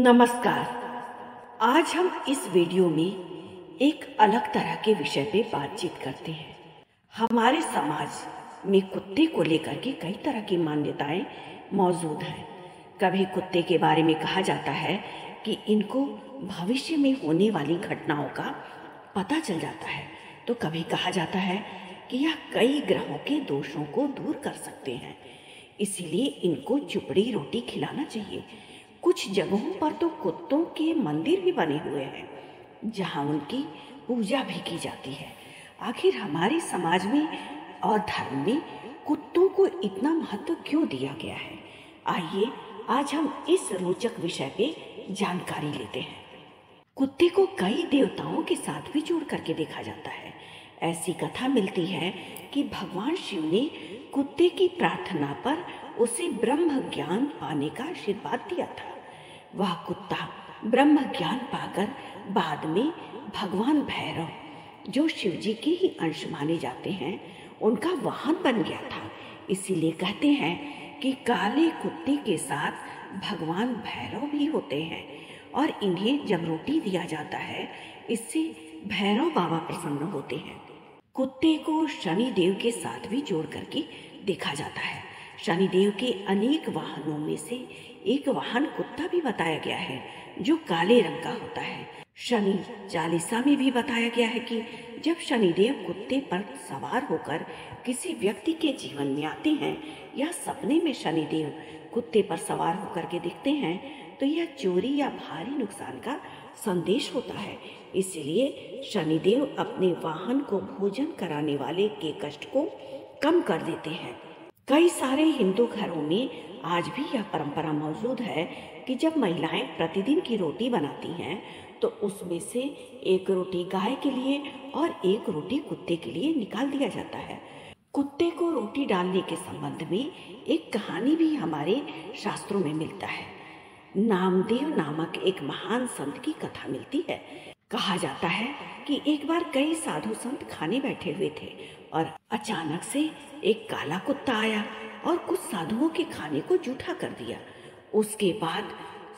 नमस्कार। आज हम इस वीडियो में एक अलग तरह के विषय पे बातचीत करते हैं। हमारे समाज में कुत्ते को लेकर के कई तरह की मान्यताएं मौजूद हैं। कभी कुत्ते के बारे में कहा जाता है कि इनको भविष्य में होने वाली घटनाओं का पता चल जाता है, तो कभी कहा जाता है कि यह कई ग्रहों के दोषों को दूर कर सकते हैं, इसीलिए इनको चुपड़ी रोटी खिलाना चाहिए। कुछ जगहों पर तो कुत्तों के मंदिर भी बने हुए हैं जहां उनकी पूजा भी की जाती है। आखिर हमारे समाज में और धर्म में कुत्तों को इतना महत्व क्यों दिया गया है? आइए आज हम इस रोचक विषय पे जानकारी लेते हैं। कुत्ते को कई देवताओं के साथ भी जोड़ करके देखा जाता है। ऐसी कथा मिलती है कि भगवान शिव ने कुत्ते की प्रार्थना पर उसे ब्रह्म ज्ञान पाने का आशीर्वाद दिया था। वह कुत्ता ब्रह्म ज्ञान पाकर बाद में भगवान भैरव, जो शिव जी के ही अंश माने जाते हैं, उनका वाहन बन गया था। इसीलिए कहते हैं कि काले कुत्ते के साथ भगवान भैरव भी होते हैं और इन्हें जब रोटी दिया जाता है, इससे भैरव बाबा प्रसन्न होते हैं। कुत्ते को शनिदेव के साथ भी जोड़ करके देखा जाता है। शनिदेव के अनेक वाहनों में से एक वाहन कुत्ता भी बताया गया है, जो काले रंग का होता है। शनि चालीसा में भी बताया गया है कि जब शनिदेव कुत्ते पर सवार होकर किसी व्यक्ति के जीवन में आते हैं या सपने में शनिदेव कुत्ते पर सवार होकर के दिखते हैं, तो यह चोरी या भारी नुकसान का संदेश होता है। इसलिए शनिदेव अपने वाहन को भोजन कराने वाले के कष्ट को कम कर देते हैं। कई सारे हिंदू घरों में आज भी यह परंपरा मौजूद है कि जब महिलाएं प्रतिदिन की रोटी बनाती हैं, तो उसमें से एक रोटी गाय के लिए और एक रोटी कुत्ते के लिए निकाल दिया जाता है। कुत्ते को रोटी डालने के संबंध में एक कहानी भी हमारे शास्त्रों में मिलता है। नामदेव नामक एक महान संत की कथा मिलती है। कहा जाता है कि एक बार कई साधु संत खाने बैठे हुए थे और अचानक से एक काला कुत्ता आया और कुछ साधुओं के खाने को जूठा कर दिया। उसके बाद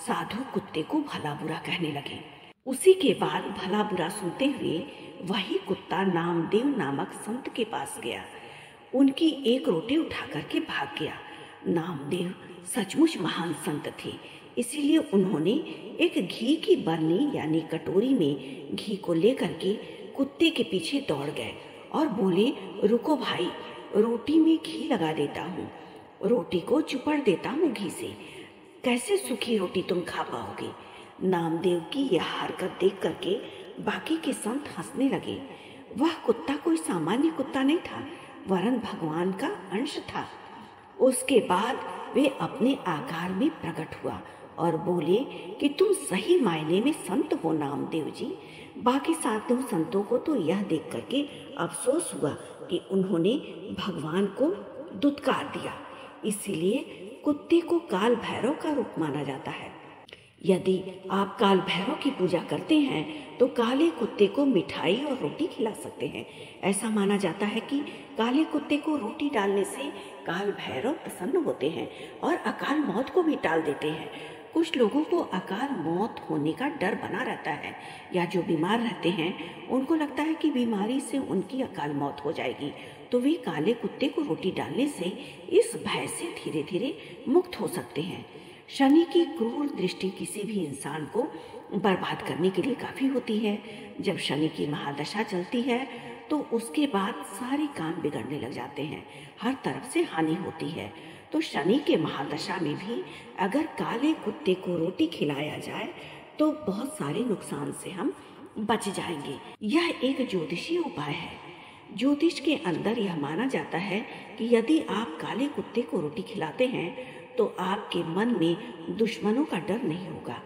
साधु कुत्ते को भला बुरा कहने लगे। उसी के बाद भला बुरा सुनते हुए वही कुत्ता नामदेव नामक संत के पास गया। उनकी एक रोटी उठा करके भाग गया। नामदेव सचमुच महान संत थे, इसीलिए उन्होंने एक घी की बरनी यानी कटोरी में घी को लेकर के कुत्ते के पीछे दौड़ गए और बोले, रुको भाई, रोटी में घी लगा देता हूँ, रोटी को चुपड़ देता हूँ घी से, कैसे सूखी रोटी तुम खा पाओगे? नामदेव की यह हरकत देख करके बाकी के संत हंसने लगे। वह कुत्ता कोई सामान्य कुत्ता नहीं था, वरन भगवान का अंश था। उसके बाद वे अपने आकार में प्रकट हुआ और बोले कि तुम सही मायने में संत हो नामदेव जी। बाकी साधु संतों को तो यह देख करके अफसोस हुआ कि उन्होंने भगवान को दुत्कार दिया। इसीलिए कुत्ते को काल भैरव का रूप माना जाता है। यदि आप काल भैरव की पूजा करते हैं तो काले कुत्ते को मिठाई और रोटी खिला सकते हैं। ऐसा माना जाता है कि काले कुत्ते को रोटी डालने से काल भैरव प्रसन्न होते हैं और अकाल मौत को भी टाल देते हैं। कुछ लोगों को अकाल मौत होने का डर बना रहता है, या जो बीमार रहते हैं उनको लगता है कि बीमारी से उनकी अकाल मौत हो जाएगी, तो वे काले कुत्ते को रोटी डालने से इस भय से धीरे धीरे मुक्त हो सकते हैं। शनि की क्रूर दृष्टि किसी भी इंसान को बर्बाद करने के लिए काफ़ी होती है। जब शनि की महादशा चलती है तो उसके बाद सारे काम बिगड़ने लग जाते हैं, हर तरफ से हानि होती है। तो शनि के महादशा में भी अगर काले कुत्ते को रोटी खिलाया जाए तो बहुत सारे नुकसान से हम बच जाएंगे। यह एक ज्योतिषीय उपाय है। ज्योतिष के अंदर यह माना जाता है कि यदि आप काले कुत्ते को रोटी खिलाते हैं तो आपके मन में दुश्मनों का डर नहीं होगा।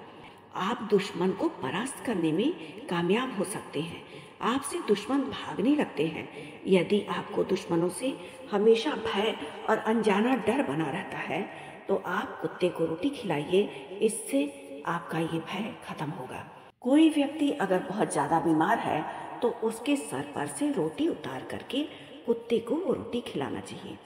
आप दुश्मन को परास्त करने में कामयाब हो सकते हैं। आपसे दुश्मन भागने लगते हैं। यदि आपको दुश्मनों से हमेशा भय और अनजाना डर बना रहता है तो आप कुत्ते को रोटी खिलाइए, इससे आपका ये भय खत्म होगा। कोई व्यक्ति अगर बहुत ज़्यादा बीमार है तो उसके सर पर से रोटी उतार करके कुत्ते को वो रोटी खिलाना चाहिए।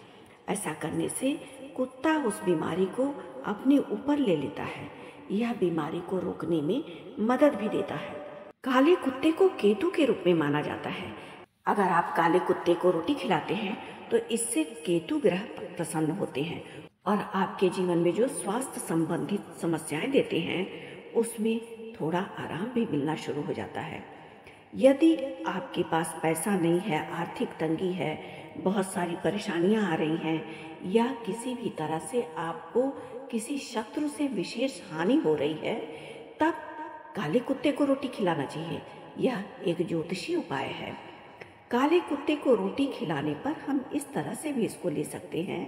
ऐसा करने से कुत्ता उस बीमारी को अपने ऊपर ले लेता है। यह बीमारी को रोकने में मदद भी देता है। काले कुत्ते को केतु के रूप में माना जाता है। अगर आप काले कुत्ते को रोटी खिलाते हैं तो इससे केतु ग्रह प्रसन्न होते हैं और आपके जीवन में जो स्वास्थ्य संबंधित समस्याएं देते हैं उसमें थोड़ा आराम भी मिलना शुरू हो जाता है। यदि आपके पास पैसा नहीं है, आर्थिक तंगी है, बहुत सारी परेशानियां आ रही हैं या किसी भी तरह से आपको किसी शत्रु से विशेष हानि हो रही है, तब काले कुत्ते को रोटी खिलाना चाहिए। यह एक ज्योतिषी उपाय है। काले कुत्ते को रोटी खिलाने पर हम इस तरह से भी इसको ले सकते हैं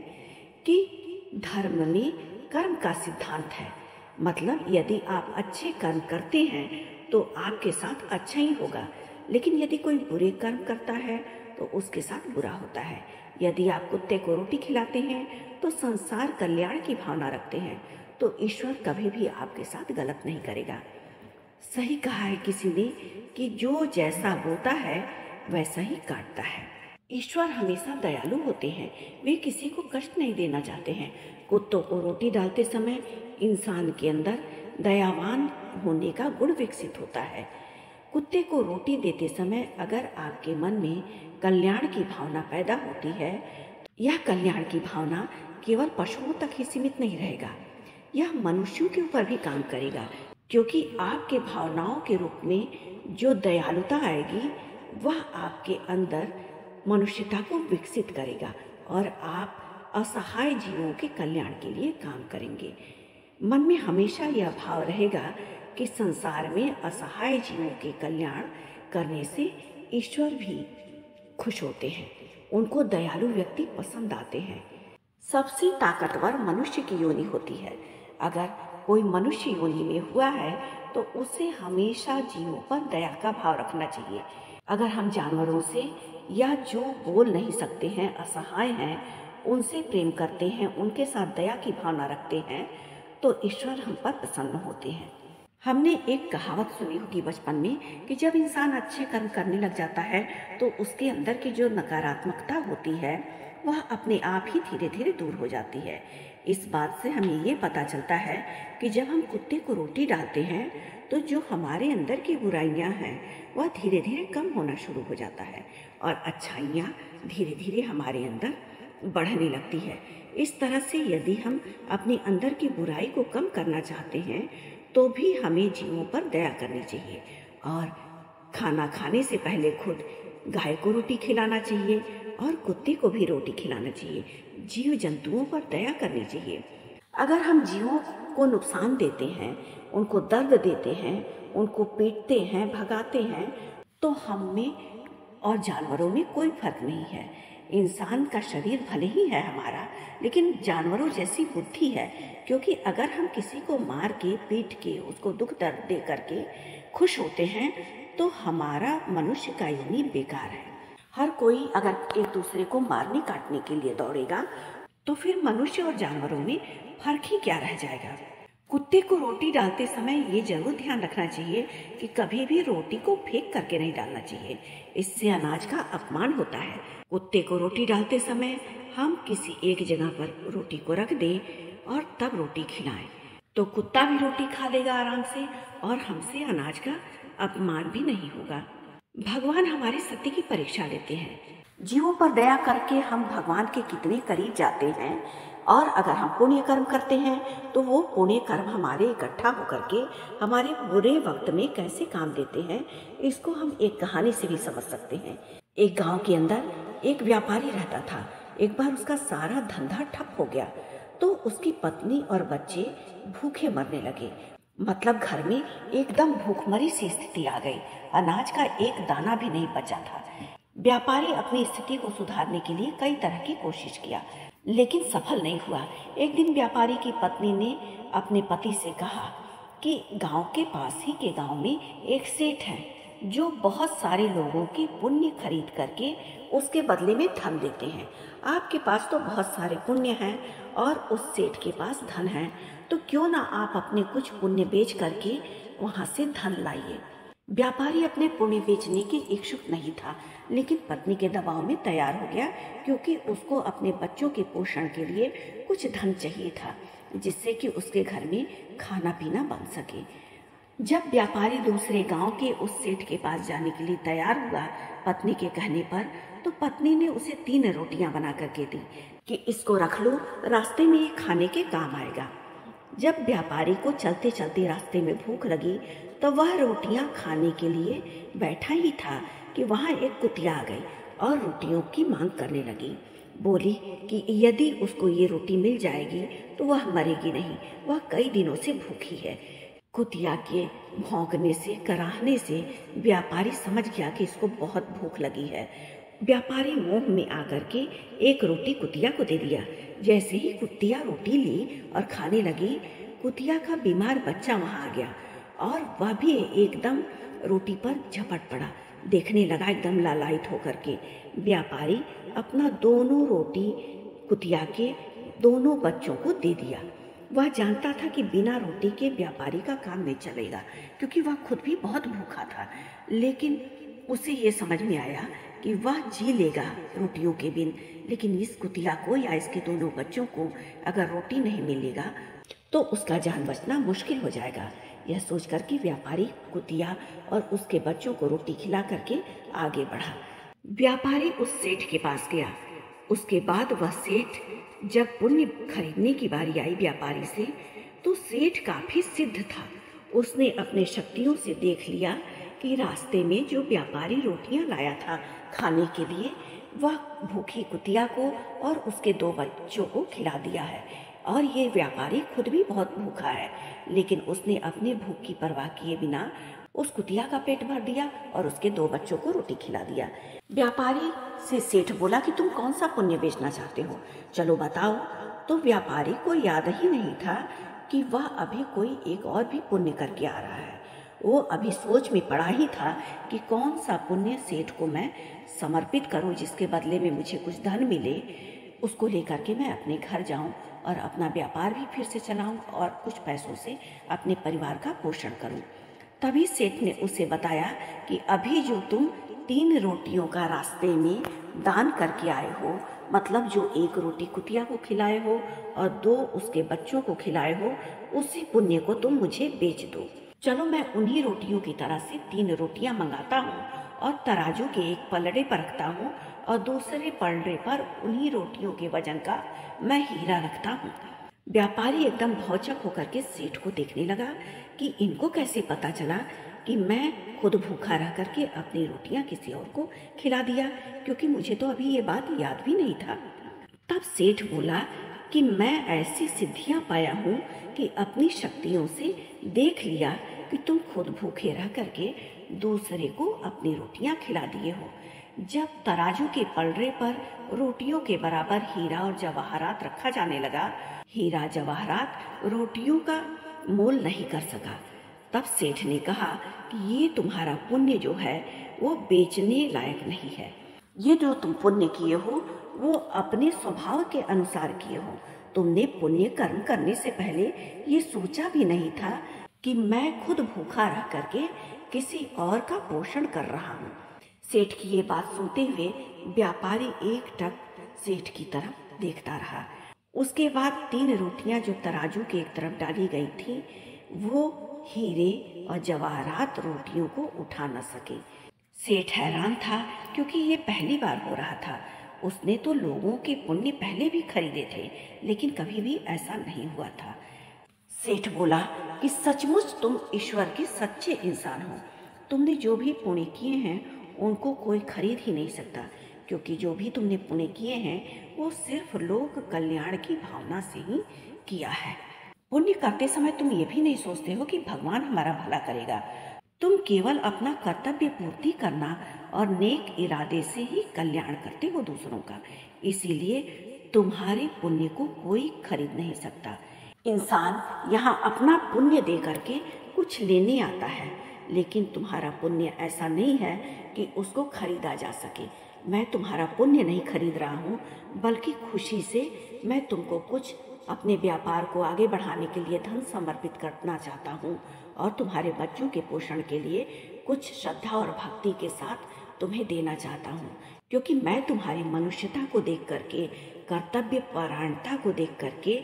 कि धर्म में कर्म का सिद्धांत है। मतलब यदि आप अच्छे कर्म करते हैं तो आपके साथ अच्छा ही होगा, लेकिन यदि कोई बुरे कर्म करता है तो उसके साथ बुरा होता है। यदि आप कुत्ते को रोटी खिलाते हैं तो संसार कल्याण की भावना रखते हैं तो ईश्वर कभी भी आपके साथ गलत नहीं करेगा। सही कहा है किसी ने कि जो जैसा बोता है वैसा ही काटता है। ईश्वर हमेशा दयालु होते हैं, वे किसी को कष्ट नहीं देना चाहते हैं। कुत्तों को रोटी डालते समय इंसान के अंदर दयावान होने का गुण विकसित होता है। कुत्ते को रोटी देते समय अगर आपके मन में कल्याण की भावना पैदा होती है, यह कल्याण की भावना केवल पशुओं तक ही सीमित नहीं रहेगा, यह मनुष्यों के ऊपर भी काम करेगा, क्योंकि आपके भावनाओं के रूप में जो दयालुता आएगी वह आपके अंदर मनुष्यता को विकसित करेगा और आप असहाय जीवों के कल्याण के लिए काम करेंगे। मन में हमेशा यह भाव रहेगा कि संसार में असहाय जीवों के कल्याण करने से ईश्वर भी खुश होते हैं, उनको दयालु व्यक्ति पसंद आते हैं। सबसे ताकतवर मनुष्य की योनि होती है। अगर कोई मनुष्य योनि में हुआ है तो उसे हमेशा जीवों पर दया का भाव रखना चाहिए। अगर हम जानवरों से या जो बोल नहीं सकते हैं, असहाय हैं, उनसे प्रेम करते हैं, उनके साथ दया की भावना रखते हैं तो ईश्वर हम पर प्रसन्न होते हैं। हमने एक कहावत सुनी होगी बचपन में कि जब इंसान अच्छे कर्म करने लग जाता है तो उसके अंदर की जो नकारात्मकता होती है वह अपने आप ही धीरे धीरे दूर हो जाती है। इस बात से हमें ये पता चलता है कि जब हम कुत्ते को रोटी डालते हैं तो जो हमारे अंदर की बुराइयां हैं वह धीरे धीरे कम होना शुरू हो जाता है और अच्छाइयाँ धीरे धीरे हमारे अंदर बढ़ने लगती है। इस तरह से यदि हम अपने अंदर की बुराई को कम करना चाहते हैं तो भी हमें जीवों पर दया करनी चाहिए और खाना खाने से पहले खुद गाय को रोटी खिलाना चाहिए और कुत्ते को भी रोटी खिलाना चाहिए। जीव जंतुओं पर दया करनी चाहिए। अगर हम जीवों को नुकसान देते हैं, उनको दर्द देते हैं, उनको पीटते हैं, भगाते हैं, तो हम में और जानवरों में कोई फर्क नहीं है। इंसान का शरीर भले ही है हमारा, लेकिन जानवरों जैसी बुद्धि है, क्योंकि अगर हम किसी को मार के, पीट के, उसको दुख दर्द दे करके खुश होते हैं तो हमारा मनुष्य का योनि बेकार है। हर कोई अगर एक दूसरे को मारने काटने के लिए दौड़ेगा तो फिर मनुष्य और जानवरों में फर्क ही क्या रह जाएगा। कुत्ते को रोटी डालते समय ये जरूर ध्यान रखना चाहिए कि कभी भी रोटी को फेंक करके नहीं डालना चाहिए, इससे अनाज का अपमान होता है। कुत्ते को रोटी डालते समय हम किसी एक जगह पर रोटी को रख दें और तब रोटी खिलाएं, तो कुत्ता भी रोटी खा लेगा आराम से और हमसे अनाज का अपमान भी नहीं होगा। भगवान हमारे सत्य की परीक्षा लेते हैं। जीवों पर दया करके हम भगवान के कितने करीब जाते हैं और अगर हम पुण्य कर्म करते हैं तो वो पुण्य कर्म हमारे इकट्ठा होकर के हमारे बुरे वक्त में कैसे काम देते हैं, इसको हम एक कहानी से भी समझ सकते हैं। एक गांव के अंदर एक व्यापारी रहता था। एक बार उसका सारा धंधा ठप हो गया तो उसकी पत्नी और बच्चे भूखे मरने लगे। मतलब घर में एकदम भूखमरी सी स्थिति आ गई। अनाज का एक दाना भी नहीं बचा था। व्यापारी अपनी स्थिति को सुधारने के लिए कई तरह की कोशिश किया, लेकिन सफल नहीं हुआ। एक दिन व्यापारी की पत्नी ने अपने पति से कहा कि गांव के पास ही के गांव में एक सेठ है जो बहुत सारे लोगों की पुण्य खरीद करके उसके बदले में धन देते हैं। आपके पास तो बहुत सारे पुण्य हैं और उस सेठ के पास धन है, तो क्यों ना आप अपने कुछ पुण्य बेच करके वहां से धन लाइए। व्यापारी अपने पुण्य बेचने के इच्छुक नहीं था, लेकिन पत्नी के दबाव में तैयार हो गया, क्योंकि उसको अपने बच्चों के पोषण के लिए कुछ धन चाहिए था। जिससे कि उसके घर में खाना पीना बन सके। जब व्यापारी दूसरे गांव के उस सेठ के पास जाने के लिए तैयार हुआ पत्नी के कहने पर, तो पत्नी ने उसे 3 रोटियां बना करके दी कि इसको रख लो, रास्ते में ये खाने के काम आएगा। जब व्यापारी को चलते चलते रास्ते में भूख लगी तो वह रोटियां खाने के लिए बैठा ही था कि वहां एक कुतिया आ गई और रोटियों की मांग करने लगी। बोली कि यदि उसको ये रोटी मिल जाएगी तो वह मरेगी नहीं, वह कई दिनों से भूखी है। कुतिया के भौंकने से, कराहने से व्यापारी समझ गया कि इसको बहुत भूख लगी है। व्यापारी मोह में आकर के एक रोटी कुतिया को दे दिया। जैसे ही कुतिया रोटी ली और खाने लगी, कुतिया का बीमार बच्चा वहां आ गया और वह भी एकदम रोटी पर झपट पड़ा। देखने लगा एकदम लालायित होकर के। व्यापारी अपना दोनों रोटी कुतिया के दोनों बच्चों को दे दिया। वह जानता था कि बिना रोटी के व्यापारी का काम नहीं चलेगा, क्योंकि वह खुद भी बहुत भूखा था। लेकिन उसे ये समझ में आया कि वह जी लेगा रोटियों के बिन, लेकिन इस कुतिया को या इसके दोनों बच्चों को अगर रोटी नहीं मिलेगा तो उसका जान बचना मुश्किल हो जाएगा। यह सोचकर कि व्यापारी कुतिया और उसके बच्चों को रोटी खिला करके आगे बढ़ा। व्यापारी उस सेठ के पास गया। उसके बाद वह सेठ जब पुण्य खरीदने की बारी आई व्यापारी से, तो सेठ काफी सिद्ध था। उसने अपने शक्तियों से देख लिया कि रास्ते में जो व्यापारी रोटियां लाया था खाने के लिए, वह भूखी कुतिया को और उसके 2 बच्चों को खिला दिया है, और ये व्यापारी खुद भी बहुत भूखा है। लेकिन उसने अपने भूख की परवाह किए बिना उस कुतिया का पेट भर दिया और उसके 2 बच्चों को रोटी खिला दिया। व्यापारी से सेठ बोला कि तुम कौन सा पुण्य बेचना चाहते हो, चलो बताओ। तो व्यापारी को याद ही नहीं था कि वह अभी कोई एक और भी पुण्य करके आ रहा है। वो अभी सोच में पड़ा ही था कि कौन सा पुण्य सेठ को मैं समर्पित करूं जिसके बदले में मुझे कुछ धन मिले, उसको लेकर के मैं अपने घर जाऊं और अपना व्यापार भी फिर से चलाऊं और कुछ पैसों से अपने परिवार का पोषण करूं। तभी सेठ ने उसे बताया कि अभी जो तुम 3 रोटियों का रास्ते में दान करके आए हो, मतलब जो 1 रोटी कुतिया को खिलाए हो और 2 उसके बच्चों को खिलाए हो, उसी पुण्य को तुम मुझे बेच दो। चलो मैं उन्हीं रोटियों की तरह से 3 रोटियां मंगाता हूँ और तराजू के एक पलड़े पर रखता हूँ और दूसरे पलड़े पर उन्हीं रोटियों के वजन का मैं हीरा रखता हूँ। व्यापारी एकदम भौचक होकर के सेठ को देखने लगा कि इनको कैसे पता चला कि मैं खुद भूखा रह करके अपनी रोटियां किसी और को खिला दिया, क्योंकि मुझे तो अभी ये बात याद भी नहीं था। तब सेठ बोला कि मैं ऐसी सिद्धियां पाया हूँ कि अपनी शक्तियों से देख लिया कि तुम खुद भूखे रह करके दूसरे को अपनी रोटियां खिला दिए हो। जब तराजू के पलड़े पर रोटियों के बराबर हीरा और जवाहरात रखा जाने लगा, हीरा जवाहरात रोटियों का मोल नहीं कर सका। तब सेठ ने कहा कि ये तुम्हारा पुण्य जो है वो बेचने लायक नहीं है। ये जो तुम पुण्य किए हो वो अपने स्वभाव के अनुसार किए हो। तुमने पुण्य कर्म करने से पहले ये सोचा भी नहीं था कि मैं खुद भूखा रह करके किसी और का पोषण कर रहा हूँ। सेठ की ये बात सुनते हुए व्यापारी एकटक सेठ की तरफ देखता रहा। उसके बाद 3 रोटियां जो तराजू के एक तरफ डाली गई थी, वो हीरे और जवाहरात रोटियों को उठा न सके। सेठ हैरान था, क्योंकि ये पहली बार हो रहा था। उसने तो लोगों के पुण्य पहले भी खरीदे थे, लेकिन कभी भी ऐसा नहीं हुआ था। सेठ बोला कि सचमुच तुम ईश्वर के सच्चे इंसान हो। तुमने जो भी पुण्य किए हैं उनको कोई खरीद ही नहीं सकता, क्योंकि जो भी तुमने पुण्य किए हैं वो सिर्फ लोक कल्याण की भावना से ही किया है। पुण्य करते समय तुम ये भी नहीं सोचते हो कि भगवान हमारा भला करेगा। तुम केवल अपना कर्तव्य पूर्ति करना और नेक इरादे से ही कल्याण करते हो दूसरों का। इसीलिए तुम्हारे पुण्य को कोई खरीद नहीं सकता। इंसान यहाँ अपना पुण्य दे करके कुछ लेने आता है, लेकिन तुम्हारा पुण्य ऐसा नहीं है कि उसको खरीदा जा सके। मैं तुम्हारा पुण्य नहीं खरीद रहा हूँ, बल्कि खुशी से मैं तुमको कुछ अपने व्यापार को आगे बढ़ाने के लिए धन समर्पित करना चाहता हूँ और तुम्हारे बच्चों के पोषण के लिए कुछ श्रद्धा और भक्ति के साथ तुम्हें देना चाहता हूँ, क्योंकि मैं तुम्हारी मनुष्यता को देख करके, कर्तव्य परायणता को देख करके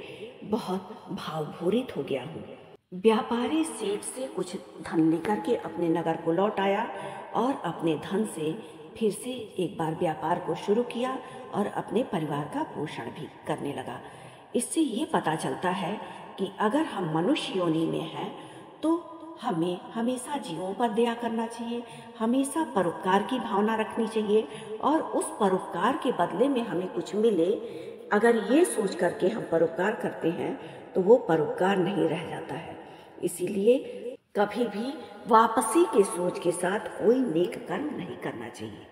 बहुत भावभूरित हो गया हूँ। व्यापारी सेठ से कुछ धन लेकर के अपने नगर को लौट आया और अपने धन से फिर से एक बार व्यापार को शुरू किया और अपने परिवार का पोषण भी करने लगा। इससे ये पता चलता है कि अगर हम मनुष्य योनि में हैं तो हमें हमेशा जीवों पर दया करना चाहिए, हमेशा परोपकार की भावना रखनी चाहिए और उस परोपकार के बदले में हमें कुछ मिले, अगर ये सोच करके हम परोपकार करते हैं तो वो परोपकार नहीं रह जाता है। इसीलिए कभी भी वापसी के सोच के साथ कोई नेक कर्म नहीं करना चाहिए।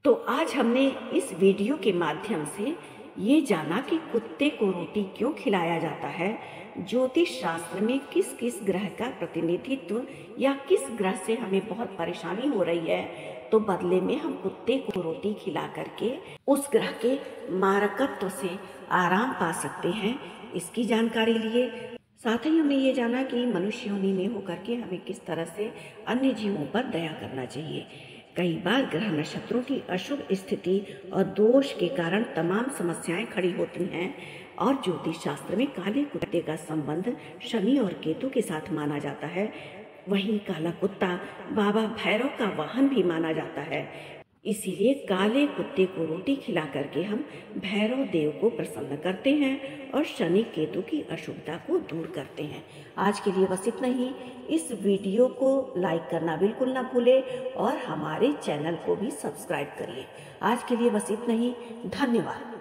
तो आज हमने इस वीडियो के माध्यम से ये जाना कि कुत्ते को रोटी क्यों खिलाया जाता है, ज्योतिष शास्त्र में किस किस ग्रह का प्रतिनिधित्व या किस ग्रह से हमें बहुत परेशानी हो रही है तो बदले में हम कुत्ते को रोटी खिला करके उस ग्रह के मारकत्व से आराम पा सकते हैं, इसकी जानकारी लिए। साथ ही हमने ये जाना कि मनुष्य योनि में होकर के हमें किस तरह से अन्य जीवों पर दया करना चाहिए। कई बार ग्रह नक्षत्रों की अशुभ स्थिति और दोष के कारण तमाम समस्याएं खड़ी होती हैं और ज्योतिष शास्त्र में काले कुत्ते का संबंध शनि और केतु के साथ माना जाता है। वहीं काला कुत्ता बाबा भैरव का वाहन भी माना जाता है। इसीलिए काले कुत्ते को रोटी खिला करके हम भैरव देव को प्रसन्न करते हैं और शनि केतु की अशुभता को दूर करते हैं। आज के लिए बस इतना ही। इस वीडियो को लाइक करना बिल्कुल ना भूलें और हमारे चैनल को भी सब्सक्राइब करिए। आज के लिए बस इतना ही। धन्यवाद।